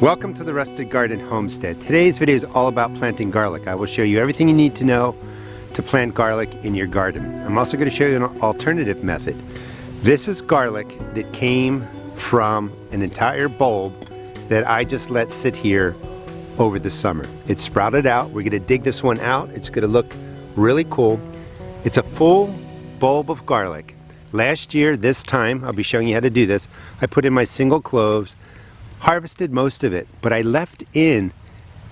Welcome to the Rusted Garden Homestead. Today's video is all about planting garlic. I will show you everything you need to know to plant garlic in your garden. I'm also going to show you an alternative method. This is garlic that came from an entire bulb that I just let sit here over the summer. It sprouted out. We're going to dig this one out. It's going to look really cool. It's a full bulb of garlic. Last year, this time, I'll be showing you how to do this, I put in my single cloves, harvested most of it, but I left in,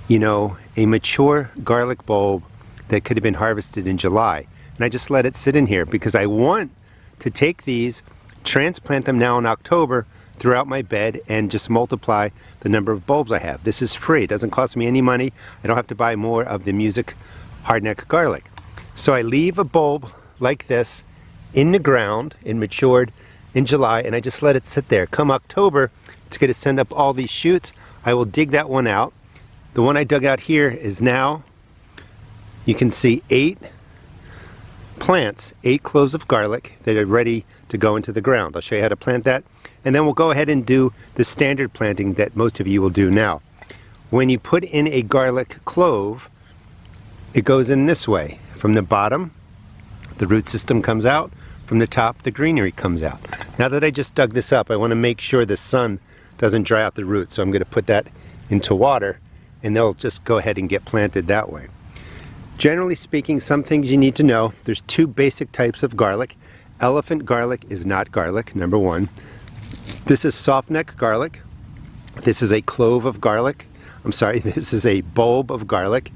a mature garlic bulb that could have been harvested in July. And I just let it sit in here because I want to take these, transplant them now in October throughout my bed and just multiply the number of bulbs I have. This is free. It doesn't cost me any money. I don't have to buy more of the Music hardneck garlic. So I leave a bulb like this in the ground. It matured in July and I just let it sit there. Come October, it's going to send up all these shoots. I will dig that one out. The one I dug out here is now, you can see 8 plants, 8 cloves of garlic that are ready to go into the ground. I'll show you how to plant that. And then we'll go ahead and do the standard planting that most of you will do now. When you put in a garlic clove, it goes in this way. From the bottom, the root system comes out. From the top, the greenery comes out. Now that I just dug this up, I want to make sure the sun doesn't dry out the roots. So I'm going to put that into water and they'll just go ahead and get planted that way. Generally speaking, some things you need to know. There's 2 basic types of garlic. Elephant garlic is not garlic, number 1. This is softneck garlic. This is a clove of garlic. This is a bulb of garlic.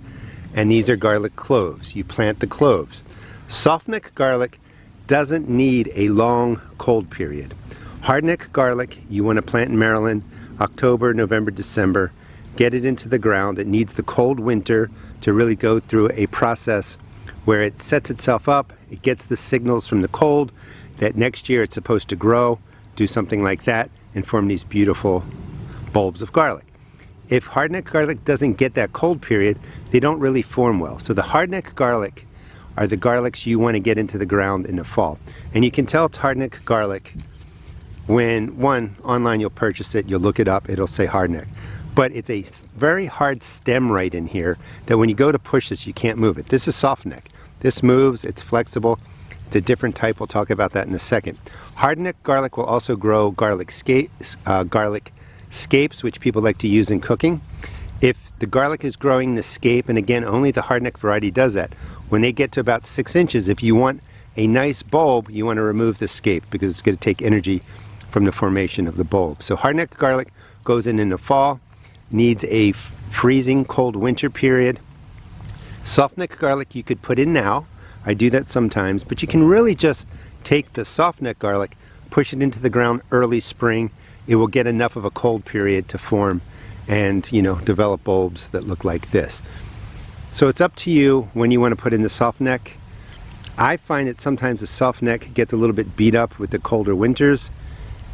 And these are garlic cloves. You plant the cloves. Softneck garlic doesn't need a long cold period. Hardneck garlic, you want to plant in Maryland, October, November, December. Get it into the ground. It needs the cold winter to really go through a process where it sets itself up. It gets the signals from the cold that next year it's supposed to grow, do something like that, and form these beautiful bulbs of garlic. If hardneck garlic doesn't get that cold period, they don't really form well. So the hardneck garlic are the garlics you want to get into the ground in the fall. And you can tell it's hardneck garlic when, online you'll purchase it, you'll look it up, it'll say hardneck. But it's a very hard stem right in here that when you go to push this, you can't move it. This is softneck. This moves, it's flexible. It's a different type, we'll talk about that in a second. Hardneck garlic will also grow garlic scapes, which people like to use in cooking. If the garlic is growing the scape, and again, only the hardneck variety does that, when they get to about 6 inches, if you want a nice bulb, you want to remove the scape because it's going to take energy from the formation of the bulb. So hardneck garlic goes in the fall, needs a freezing cold winter period. Softneck garlic you could put in now. I do that sometimes, but you can really just take the softneck garlic, push it into the ground early spring. It will get enough of a cold period to form and develop bulbs that look like this. So it's up to you when you want to put in the softneck. I find that sometimes the softneck gets a little bit beat up with the colder winters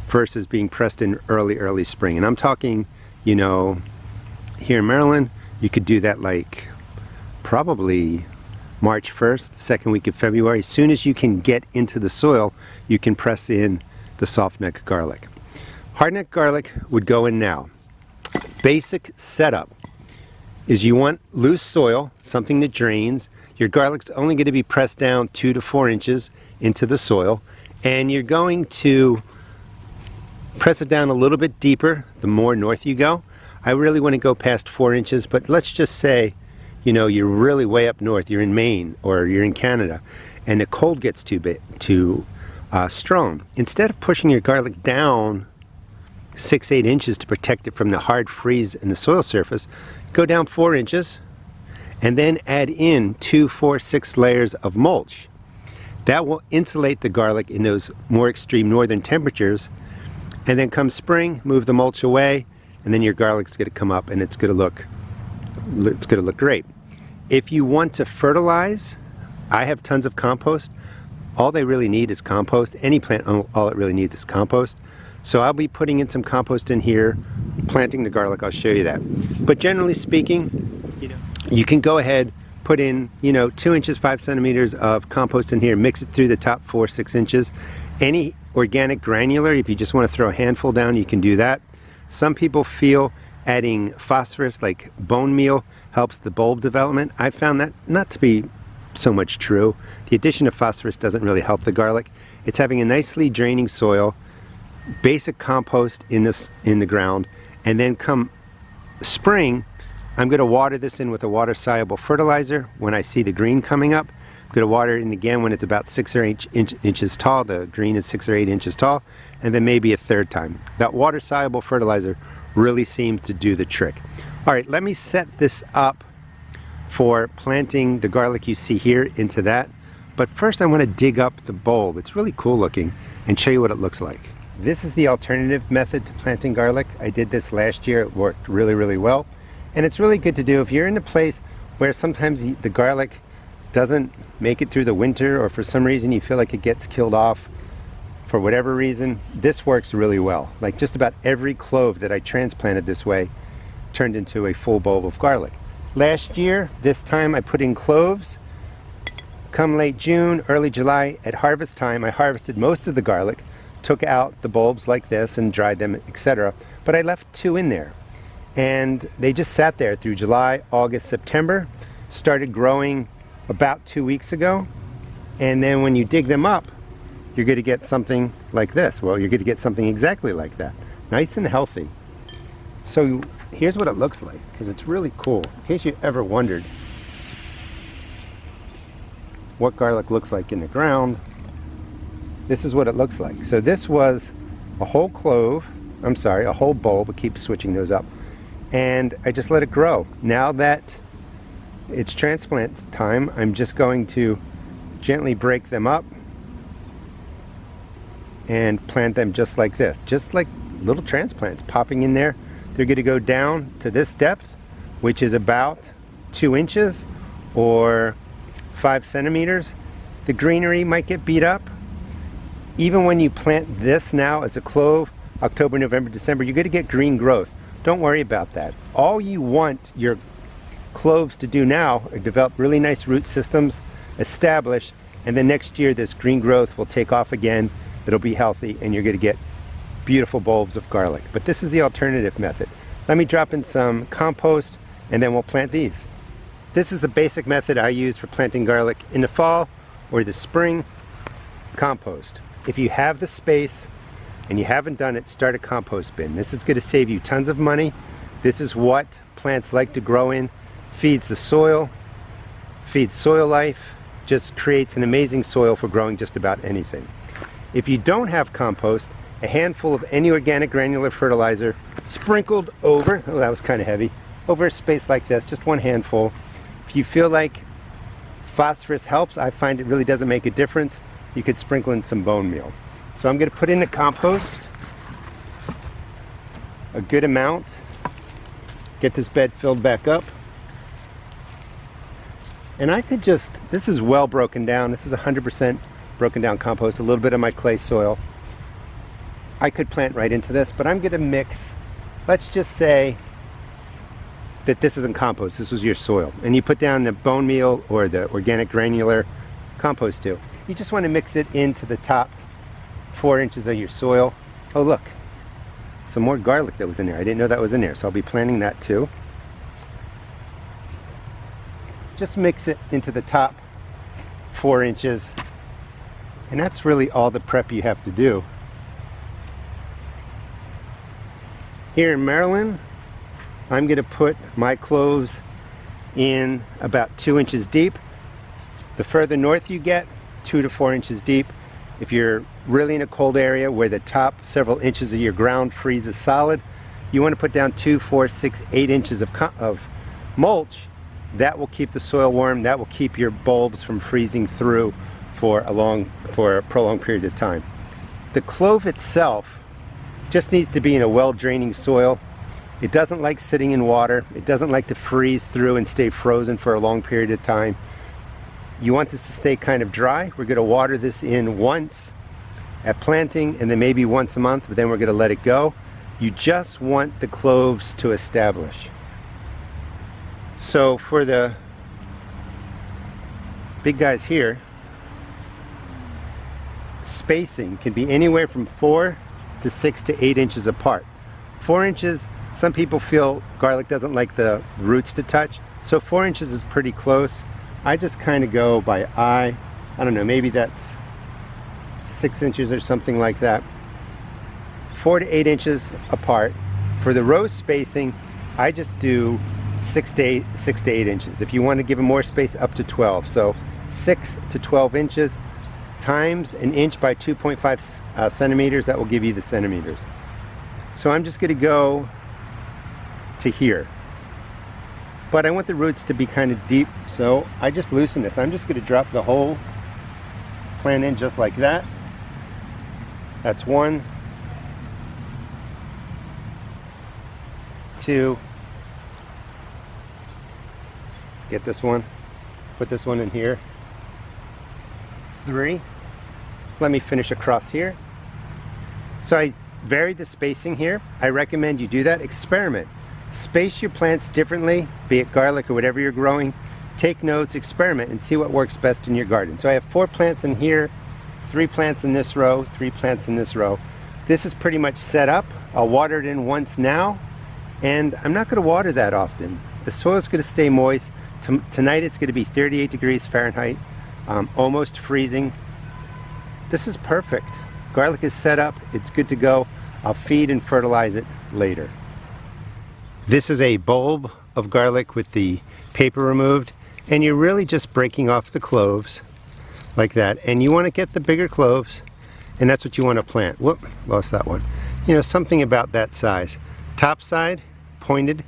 versus being pressed in early spring. And I'm talking, here in Maryland, you could do that like probably March 1st, second week of February. As soon as you can get into the soil, you can press in the softneck garlic. Hardneck garlic would go in now. Basic setup is you want loose soil, something that drains. Your garlic's only going to be pressed down 2 to 4 inches into the soil, and you're going to press it down a little bit deeper the more north you go. I really want to go past 4 inches, but let's just say you're really way up north, you're in Maine or you're in Canada, and the cold gets too strong. Instead of pushing your garlic down 6-8 inches to protect it from the hard freeze in the soil surface, go down 4 inches and then add in 2, 4, 6 layers of mulch. That will insulate the garlic in those more extreme northern temperatures, and then come spring, move the mulch away, and then your garlic's going to come up and it's going to look great. If you want to fertilize, I have tons of compost. All they really need is compost. Any plant, all it really needs is compost. So I'll be putting in some compost in here, planting the garlic. I'll show you that. But generally speaking, you can go ahead, put in 2 inches, 5 centimeters of compost in here, mix it through the top 4, 6 inches. Any organic granular, if you just want to throw a handful down, you can do that. Some people feel adding phosphorus like bone meal helps the bulb development. I found that not to be so much true. The addition of phosphorus doesn't really help the garlic. It's having a nicely draining soil, basic compost in the ground, and then come spring, I'm going to water this in with a water-soluble fertilizer. When I see the green coming up, I'm going to water it in again when it's about 6 or 8 inches tall. The green is 6 or 8 inches tall, and then maybe a third time. That water-soluble fertilizer really seems to do the trick. All right, let me set this up for planting the garlic you see here into that. But first I want to dig up the bulb. It's really cool looking, and show you what it looks like. This is the alternative method to planting garlic. I did this last year. It worked really, really well. And it's really good to do if you're in a place where sometimes the garlic doesn't make it through the winter, or for some reason you feel like it gets killed off for whatever reason. This works really well. Like just about every clove that I transplanted this way turned into a full bulb of garlic. Last year, this time I put in cloves. Come late June, early July, at harvest time, I harvested most of the garlic, took out the bulbs like this and dried them, etc. But I left 2 in there. And they just sat there through July, August, September, started growing about 2 weeks ago. And then when you dig them up, you're going to get something like this. Well, you're going to get something exactly like that. Nice and healthy. So here's what it looks like, because it's really cool. In case you ever wondered what garlic looks like in the ground, this is what it looks like. So this was a whole clove, I'm sorry, a whole bulb. I keep switching those up. And I just let it grow. Now that it's transplant time, I'm just going to gently break them up and plant them just like this. Just like little transplants popping in there. They're going to go down to this depth, which is about 2 inches or 5 centimeters. The greenery might get beat up. Even when you plant this now as a clove, October, November, December, you're going to get green growth. Don't worry about that. All you want your cloves to do now are develop really nice root systems, establish, and then next year this green growth will take off again. It'll be healthy, and you're going to get beautiful bulbs of garlic. But this is the alternative method. Let me drop in some compost, and then we'll plant these. This is the basic method I use for planting garlic in the fall or the spring. Compost. If you have the space and you haven't done it, start a compost bin. This is going to save you tons of money. This is what plants like to grow in. Feeds the soil, feeds soil life, just creates an amazing soil for growing just about anything. If you don't have compost, a handful of any organic granular fertilizer sprinkled over, oh that was kind of heavy, over a space like this, just 1 handful. If you feel like phosphorus helps, I find it really doesn't make a difference. You could sprinkle in some bone meal. So I'm going to put in the compost, a good amount, get this bed filled back up. And I could just, this is well broken down, this is 100% broken down compost, a little bit of my clay soil. I could plant right into this, but I'm going to mix, let's just say that this isn't compost, this was your soil. And you put down the bone meal or the organic granular compost too. You just want to mix it into the top 4 inches of your soil. Oh look, some more garlic that was in there. I didn't know that was in there, so I'll be planting that too. Just mix it into the top 4 inches. And that's really all the prep you have to do. Here in Maryland, I'm going to put my cloves in about 2 inches deep. The further north you get, 2 to 4 inches deep. If you're really in a cold area where the top several inches of your ground freezes solid, you want to put down 2, 4, 6, 8 inches of mulch. That will keep the soil warm. That will keep your bulbs from freezing through for a prolonged period of time. The clove itself just needs to be in a well-draining soil. It doesn't like sitting in water. It doesn't like to freeze through and stay frozen for a long period of time. You want this to stay kind of dry. We're going to water this in once at planting and then maybe once a month, but then we're going to let it go. You just want the cloves to establish. So for the big guys here, spacing can be anywhere from 4 to 6 to 8 inches apart. 4 inches Some people feel garlic doesn't like the roots to touch, so 4 inches is pretty close. I just kind of go by eye. I don't know, maybe that's 6 inches or something like that. 4 to 8 inches apart. For the row spacing, I just do 6 to 8 inches. If you want to give them more space, up to 12. So 6 to 12 inches times an inch by 2.5 centimeters, that will give you the centimeters. So I'm just going to go to here. But I want the roots to be kind of deep, so I just loosen this. I'm just going to drop the whole plant in just like that. That's 1, 2. Let's get this one. Put this one in here. 3. Let me finish across here. So I varied the spacing here. I recommend you do that. Experiment. Space your plants differently, be it garlic or whatever you're growing. Take notes, experiment, and see what works best in your garden. So I have 4 plants in here, 3 plants in this row, 3 plants in this row. This is pretty much set up. I'll water it in once now, and I'm not going to water that often. The soil is going to stay moist. Tonight it's going to be 38 degrees Fahrenheit, almost freezing. This is perfect. Garlic is set up, it's good to go. I'll feed and fertilize it later. This is a bulb of garlic with the paper removed, and you're really just breaking off the cloves like that. And you want to get the bigger cloves, and that's what you want to plant. Whoop, lost that one. You know, something about that size. Top side pointed,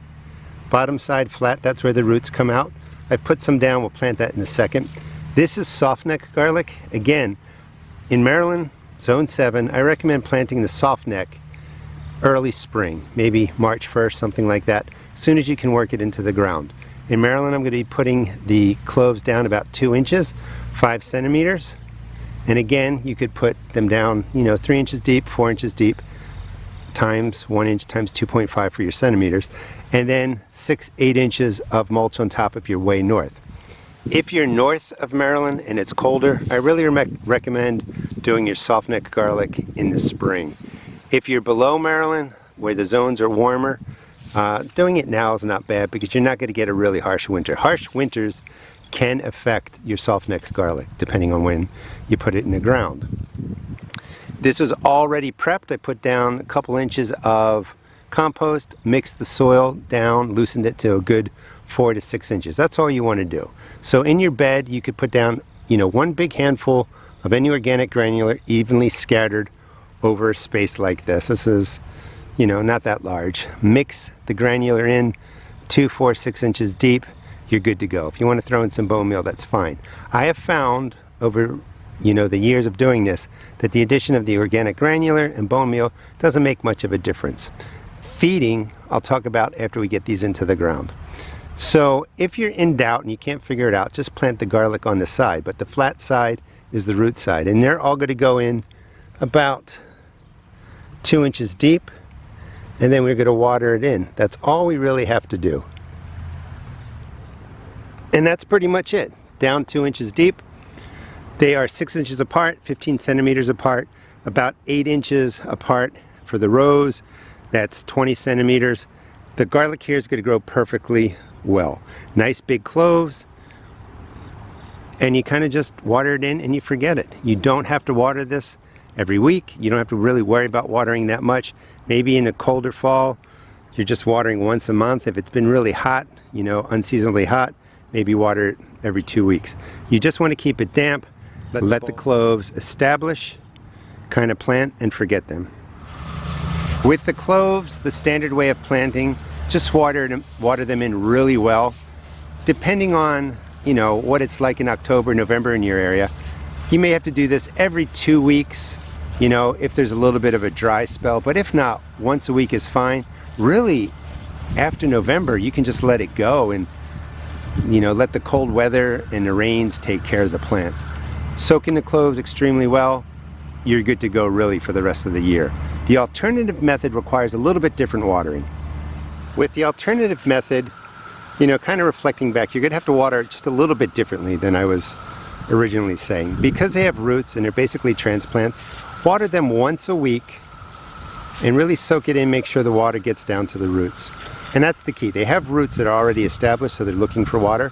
bottom side flat, that's where the roots come out. I've put some down, we'll plant that in a second. This is softneck garlic. Again, in Maryland, Zone 7, I recommend planting the softneck early spring, maybe March 1st, something like that, as soon as you can work it into the ground. In Maryland, I'm going to be putting the cloves down about 2 inches, 5 centimeters. And again, you could put them down, you know, 3 inches deep, 4 inches deep, times 1 inch times 2.5 for your centimeters. And then 6, 8 inches of mulch on top if you're way north. If you're north of Maryland and it's colder, I really recommend doing your softneck garlic in the spring. If you're below Maryland, where the zones are warmer, doing it now is not bad because you're not going to get a really harsh winter. Harsh winters can affect your softneck garlic depending on when you put it in the ground. This is already prepped. I put down a couple inches of compost, mixed the soil down, loosened it to a good 4 to 6 inches. That's all you want to do. So in your bed, you could put down, you know, 1 big handful of any organic granular evenly scattered over a space like this. This is, you know, not that large. Mix the granular in 2, 4, 6 inches deep. You're good to go. If you want to throw in some bone meal, that's fine. I have found over, you know, the years of doing this, that the addition of the organic granular and bone meal doesn't make much of a difference. Feeding, I'll talk about after we get these into the ground. So if you're in doubt and you can't figure it out, just plant the garlic on the side, but the flat side is the root side, and they're all going to go in about 2 inches deep, and then we're going to water it in. That's all we really have to do. And that's pretty much it. Down 2 inches deep. They are 6 inches apart, 15 centimeters apart, about 8 inches apart for the rows. That's 20 centimeters. The garlic here is going to grow perfectly well. Nice big cloves. And you kind of just water it in and you forget it. You don't have to water this every week. You don't have to really worry about watering that much. Maybe in a colder fall, you're just watering once a month. If it's been really hot, you know, unseasonably hot, maybe water it every 2 weeks. You just want to keep it damp, let the cloves establish, kind of plant and forget them. With the cloves, the standard way of planting, just water them in really well. Depending on, you know, what it's like in October, November in your area, you may have to do this every 2 weeks, you know, if there's a little bit of a dry spell, but if not, once a week is fine. Really, after November, you can just let it go and, you know, let the cold weather and the rains take care of the plants. Soak in the cloves extremely well, you're good to go really for the rest of the year. The alternative method requires a little bit different watering. With the alternative method, you know, kind of reflecting back, you're going to have to water it just a little bit differently than I was originally saying. Because they have roots and they're basically transplants, water them once a week and really soak it in, make sure the water gets down to the roots. And that's the key. They have roots that are already established, so they're looking for water.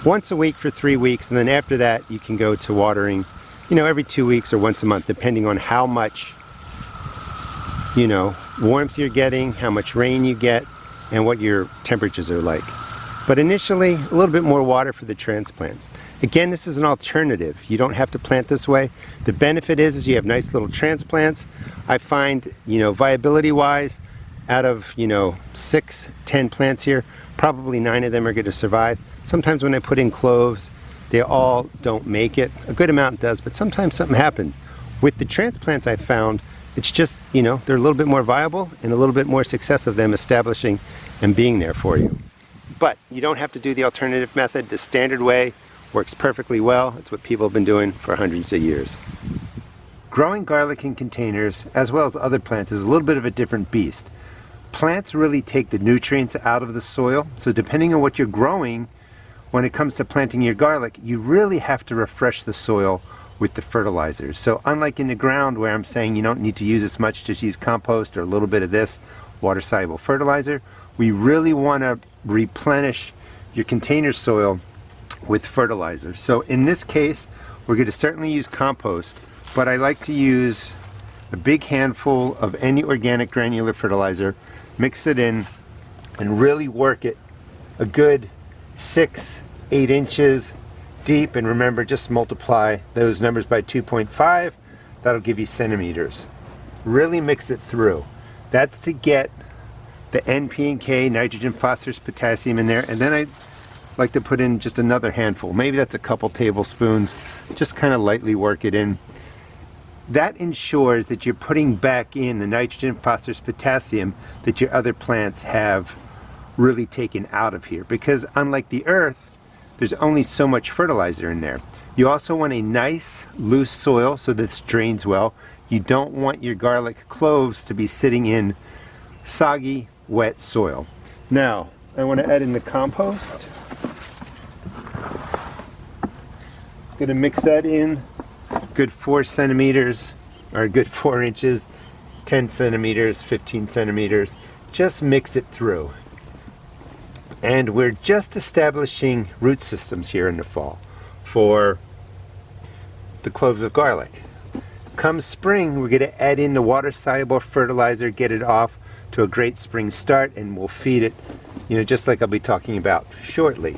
Once a week for 3 weeks, and then after that you can go to watering, every 2 weeks or once a month, depending on how much, warmth you're getting, how much rain you get, and what your temperatures are like. But initially, a little bit more water for the transplants. Again, this is an alternative. You don't have to plant this way. The benefit is you have nice little transplants. I find, viability wise, out of 6, 10 plants here, probably 9 of them are going to survive. Sometimes when I put in cloves, they all don't make it. A good amount does, but sometimes something happens. With the transplants I found, it's just, they're a little bit more viable and a little bit more success of them establishing and being there for you. But you don't have to do the alternative method. The standard way works perfectly well. It's what people have been doing for hundreds of years. Growing garlic in containers, as well as other plants, is a little bit of a different beast. Plants really take the nutrients out of the soil, so depending on what you're growing, when it comes to planting your garlic, you really have to refresh the soil with the fertilizers. So unlike in the ground where I'm saying you don't need to use as much, just use compost or a little bit of this water-soluble fertilizer, we really want to replenish your container soil with fertilizer. So in this case, we're going to certainly use compost, but I like to use a big handful of any organic granular fertilizer, mix it in, and really work it a good 6, 8 inches deep. And remember, just multiply those numbers by 2.5. That'll give you centimeters. Really mix it through. That's to get the N, P, and K, nitrogen, phosphorus, potassium in there. And then I like to put in just another handful. Maybe that's a couple tablespoons. Just kind of lightly work it in. That ensures that you're putting back in the nitrogen, phosphorus, potassium that your other plants have really taken out of here. Because unlike the earth, there's only so much fertilizer in there. You also want a nice, loose soil so that it drains well. You don't want your garlic cloves to be sitting in soggy, wet soil. Now, I want to add in the compost. I'm going to mix that in. Good 4 centimeters, or a good 4 inches, 10 centimeters, 15 centimeters. Just mix it through. And we're just establishing root systems here in the fall for the cloves of garlic. Come spring, we're going to add in the water-soluble fertilizer, get it off to a great spring start, and we'll feed it, just like I'll be talking about shortly.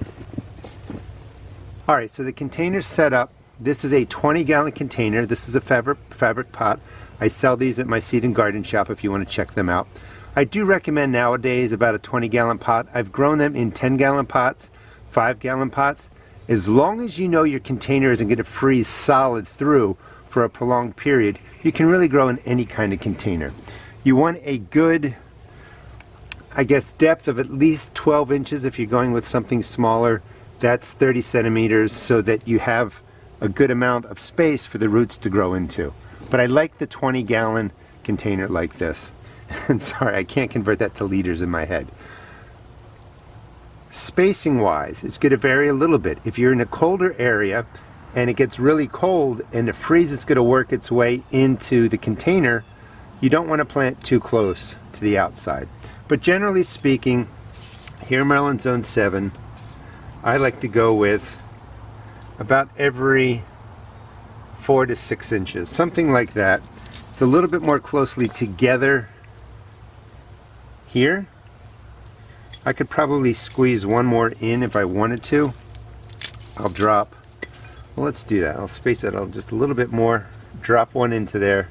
All right, so the container's set up. This is a 20-gallon container. This is a fabric pot. I sell these at my seed and garden shop if you want to check them out. I do recommend nowadays about a 20-gallon pot. I've grown them in 10-gallon pots, 5-gallon pots. As long as you know your container isn't going to freeze solid through for a prolonged period, you can really grow in any kind of container. You want a good, depth of at least 12 inches if you're going with something smaller. That's 30 centimeters so that you have a good amount of space for the roots to grow into. But I like the 20-gallon container like this. And sorry, I can't convert that to liters in my head. Spacing wise, it's going to vary a little bit. If you're in a colder area and it gets really cold and the freeze is going to work its way into the container, you don't want to plant too close to the outside. But generally speaking, here in Maryland Zone 7, I like to go with about every 4 to 6 inches, something like that. It's a little bit more closely together here. I could probably squeeze one more in if I wanted to. I'll drop, well, let's do that. I'll space it out just a little bit more, drop one into there,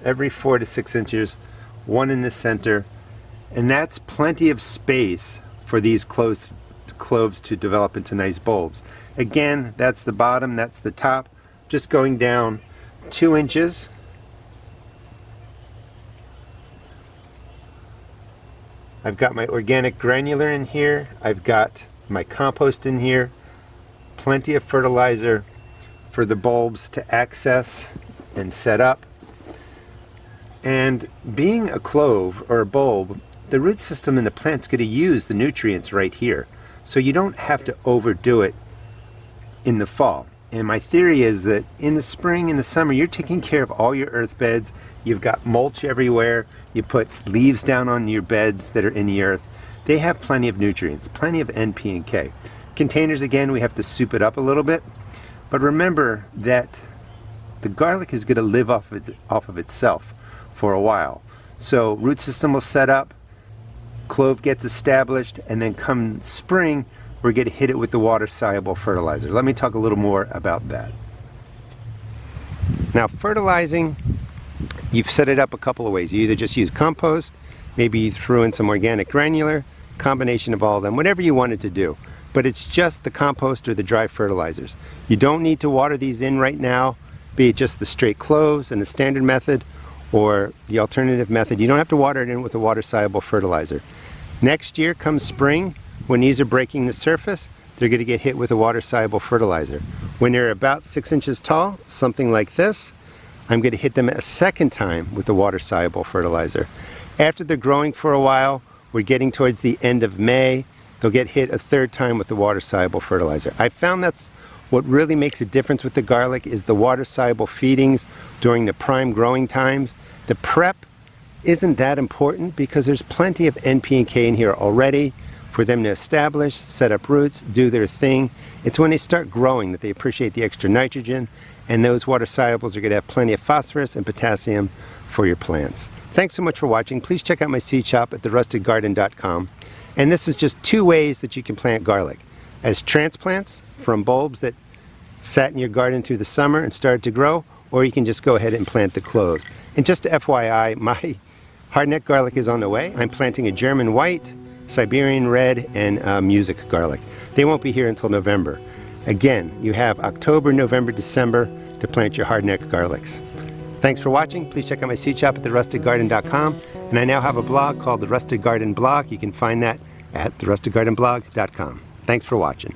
every 4 to 6 inches, one in the center, and that's plenty of space for these cloves to develop into nice bulbs. Again, that's the bottom, that's the top, just going down 2 inches. I've got my organic granular in here, I've got my compost in here, plenty of fertilizer for the bulbs to access and set up. And being a clove or a bulb, the root system in the plant's going to use the nutrients right here. So you don't have to overdo it in the fall. And my theory is that in the spring and the summer, you're taking care of all your earth beds, you've got mulch everywhere, you put leaves down on your beds that are in the earth, they have plenty of nutrients, plenty of N, P, and K. Containers, again, we have to soup it up a little bit, but remember that the garlic is going to live off of itself for a while. So root system will set up, clove gets established, and then come spring, we're going to hit it with the water-soluble fertilizer. Let me talk a little more about that. Now, fertilizing, you've set it up a couple of ways. You either just use compost, maybe you threw in some organic granular, combination of all of them, whatever you wanted to do. But it's just the compost or the dry fertilizers. You don't need to water these in right now, be it just the straight cloves and the standard method or the alternative method. You don't have to water it in with a water-soluble fertilizer. Next year, come spring, when these are breaking the surface, they're going to get hit with a water-soluble fertilizer. When they're about 6 inches tall, something like this, I'm going to hit them a second time with the water-soluble fertilizer. After they're growing for a while, we're getting towards the end of May, they'll get hit a third time with the water-soluble fertilizer. I found that's what really makes a difference with the garlic is the water-soluble feedings during the prime growing times. The prep isn't that important because there's plenty of N, P, and K in here already for them to establish, set up roots, do their thing. It's when they start growing that they appreciate the extra nitrogen, and those water solubles are going to have plenty of phosphorus and potassium for your plants. Thanks so much for watching. Please check out my seed shop at therustedgarden.com. And this is just 2 ways that you can plant garlic. As transplants from bulbs that sat in your garden through the summer and started to grow, or you can just go ahead and plant the cloves. And just FYI, my hardneck garlic is on the way. I'm planting a German white, Siberian red, and music garlic. They won't be here until November. Again, you have October, November, December to plant your hardneck garlics. Thanks for watching. Please check out my seed shop at therustedgarden.com. And I now have a blog called The Rusted Garden Blog. You can find that at therustedgardenblog.com. Thanks for watching.